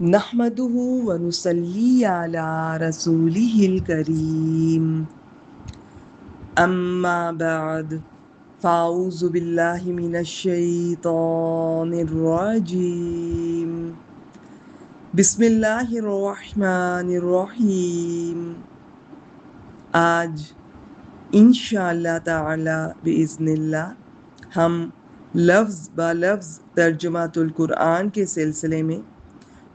نحمده ونصلي على رسوله الكريم أما بعد فأعوذ بالله من الشيطان الرجيم بسم اللہ الرحمن الرحیم. آج انشاءاللہ تعالی بإذن اللہ ہم لفظ با لفظ ترجمۃ القرآن کے سلسلے میں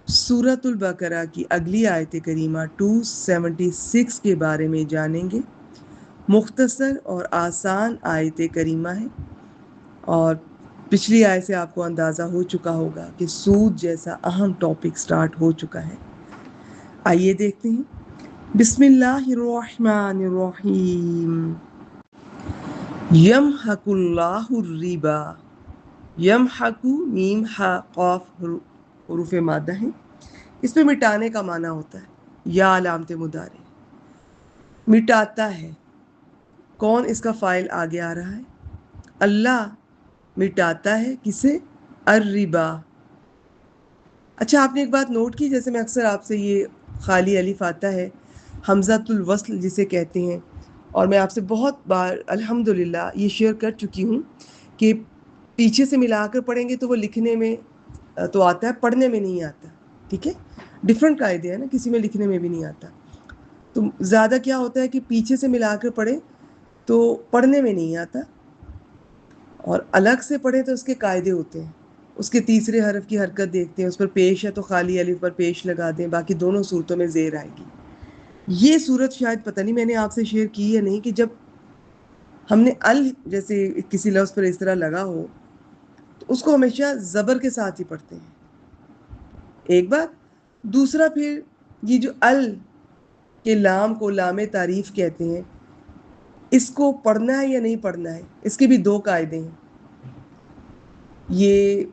سورۃ البقرہ کی اگلی آیت کریمہ 276 کے بارے میں جانیں گے. مختصر اور آسان آیت کریمہ ہے اور پچھلی آیت سے آپ کو اندازہ ہو چکا ہوگا کہ سود جیسا اہم ٹاپک سٹارٹ ہو چکا ہے. آئیے دیکھتے ہیں. بسم اللہ الرحمن الرحیم. یمحق اللہ الربا. یمحق میم ہا قاف حروف مادہ ہیں. اس میں مٹانے کا معنی ہوتا ہے. یا علامت مضارع مٹاتا ہے. کون اس کا فاعل آگے آ رہا ہے؟ اللہ مٹاتا ہے. کسے؟ الربا. اچھا آپ نے ایک بات نوٹ کی، جیسے میں اکثر آپ سے یہ خالی الف آتا ہے حمزۃ الوصل جسے کہتے ہیں، اور میں آپ سے بہت بار الحمدللہ یہ شیئر کر چکی ہوں کہ پیچھے سے ملا کر پڑھیں گے تو وہ لکھنے میں تو آتا ہے، پڑھنے میں نہیں آتا. ٹھیک ہے، ڈفرنٹ قاعدے ہیں نا، کسی میں لکھنے میں بھی نہیں آتا. تو زیادہ کیا ہوتا ہے کہ پیچھے سے ملا کر پڑھیں تو پڑھنے میں نہیں آتا، اور الگ سے پڑھیں تو اس کے قاعدے ہوتے ہیں. اس کے تیسرے حرف کی حرکت دیکھتے ہیں، اس پر پیش ہے تو خالی الف پر پیش لگا دیں، باقی دونوں صورتوں میں زیر آئے گی. یہ صورت شاید پتہ نہیں میں نے آپ سے شیئر کی یا نہیں، کہ جب ہم نے جیسے کسی لفظ پر اس طرح لگا ہو تو اس کو ہمیشہ زبر کے ساتھ ہی پڑھتے ہیں. ایک بات. دوسرا پھر یہ جو کے لام کو لام تعریف کہتے ہیں، اس کو پڑھنا ہے یا نہیں پڑھنا ہے، اس کے بھی دو قاعدے ہیں. یہ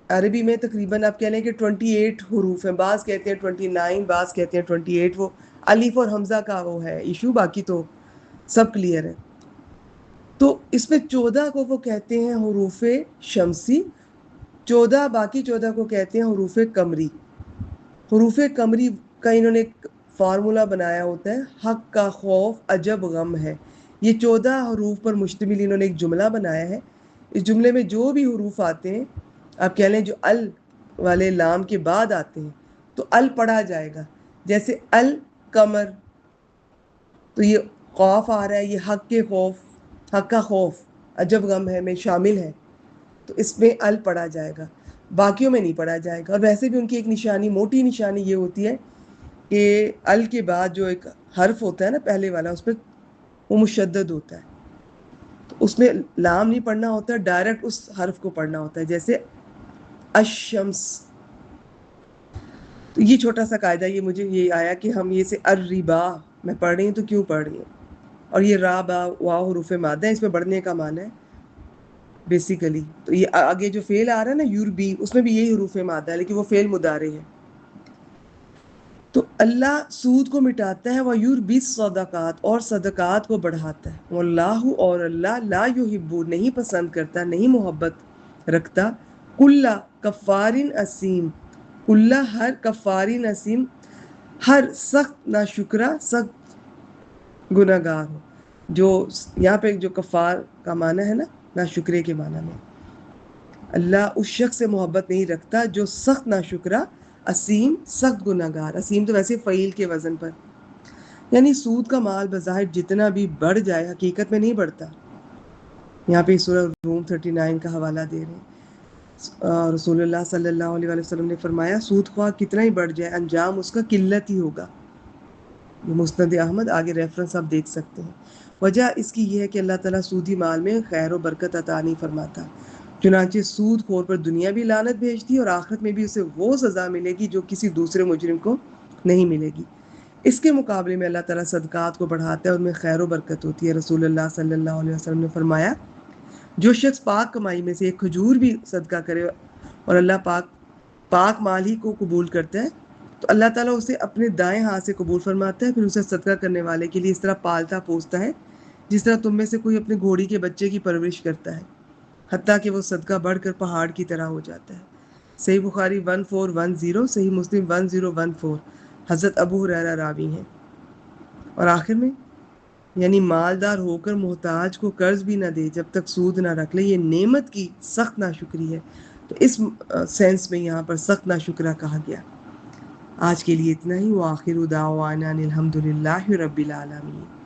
عربی میں تقریباً آپ کہہ لیں کہ 28 حروف ہیں. بعض کہتے ہیں 29، بعض کہتے ہیں 28. وہ الف اور حمزہ کا وہ ہے ایشو، باقی تو سب کلیئر ہے. تو اس میں 14 کو وہ کہتے ہیں حروف شمسی، 14 باقی 14 کو کہتے ہیں حروف قمری. حروف قمری کا انہوں نے ایک فارمولا بنایا ہوتا ہے، حق کا خوف عجب غم ہے. یہ 14 حروف پر مشتمل انہوں نے ایک جملہ بنایا ہے. اس جملے میں جو بھی حروف آتے ہیں، آپ کہہ لیں جو والے لام کے بعد آتے ہیں تو پڑھا جائے گا. جیسے القمر، تو یہ خوف آ رہا ہے، یہ حق کا خوف عجب غم ہے میں شامل ہے، تو اس میں پڑھا جائے گا، باقیوں میں نہیں پڑھا جائے گا. اور ویسے بھی ان کی ایک نشانی، موٹی نشانی یہ ہوتی ہے کہ کے بعد جو ایک حرف ہوتا ہے نا پہلے والا، اس پہ وہ مشدد ہوتا ہے، تو اس میں لام نہیں پڑھنا ہوتا، ڈائریکٹ اس حرف کو پڑھنا ہوتا ہے. جیسے الشمس. تو یہ چھوٹا سا قاعدہ، یہ مجھے یہ آیا کہ ہم یہ سے الربا میں پڑھ رہی ہوں تو کیوں پڑھ رہی ہوں. اور یہ را با واو حروف مادہ ہے، اس میں بڑھنے کا معنی ہے بیسیکلی. تو یہ آگے جو فعل آ رہا ہے نا یوربی، اس میں بھی یہی حروف مادہ ہے، لیکن وہ فعل مضارع ہے. تو اللہ سود کو مٹاتا ہے، وَيُرْبِي الصَّدَقَاتِ اور صدقات کو بڑھاتا ہے. وَاللَّهُ اور اللہ لا يُحِبُّ نہیں پسند کرتا، نہیں محبت رکھتا، کُلَّ کفارٍ اسیم، کُلَّ ہر کفارٍ اسیم، ہر سخت ناشکرہ، سخت گناہگار ہو. جو یہاں پہ جو کفار کا معنی ہے نا، ناشکرے کے معنی میں، اللہ اس شخص سے محبت نہیں رکھتا جو سخت ناشکرہ، اسیم سخت گناہگار. اسیم تو ویسے فعیل کے وزن پر، یعنی سود کا مال بظاہر جتنا بھی بڑھ جائے حقیقت میں نہیں بڑھتا. یہاں پہ سورہ روم 39 کا حوالہ دے رہے ہیں. رسول اللہ صلی اللہ علیہ وسلم نے فرمایا سود خواہ کتنا ہی بڑھ جائے انجام اس کا قلت ہی ہوگا. یہ مسند احمد، آگے ریفرنس آپ دیکھ سکتے ہیں. وجہ اس کی یہ ہے کہ اللہ تعالیٰ سودی مال میں خیر و برکت عطا نہیں فرماتا، چنانچہ سود خور پر دنیا بھی لعنت بھیجتی ہے اور آخرت میں بھی اسے وہ سزا ملے گی جو کسی دوسرے مجرم کو نہیں ملے گی. اس کے مقابلے میں اللہ تعالیٰ صدقات کو بڑھاتا ہے، ان میں خیر و برکت ہوتی ہے. رسول اللہ صلی اللہ علیہ وسلم نے فرمایا جو شخص پاک کمائی میں سے ایک کھجور بھی صدقہ کرے اور اللہ پاک مال ہی کو قبول کرتا ہے تو اللہ تعالیٰ اسے اپنے دائیں ہاتھ سے قبول فرماتا ہے، پھر اسے صدقہ کرنے والے کے لیے اس طرح پالتا پوستا ہے جس طرح تم میں سے کوئی اپنے گھوڑی کے بچے کی پرورش کرتا ہے، حتیٰ کہ وہ صدقہ بڑھ کر پہاڑ کی طرح ہو جاتا ہے. صحیح بخاری 1410، صحیح مسلم 1014، حضرت ابو ہریرہ راوی ہیں۔ اور آخر میں یعنی مالدار ہو کر محتاج کو قرض بھی نہ دے جب تک سود نہ رکھ لے، یہ نعمت کی سخت ناشکری ہے۔ تو اس سینس میں یہاں پر سخت ناشکرہ کہا گیا۔ آج کے لیے اتنا ہی، وآخر دعوانا الحمد للہ رب العالمین۔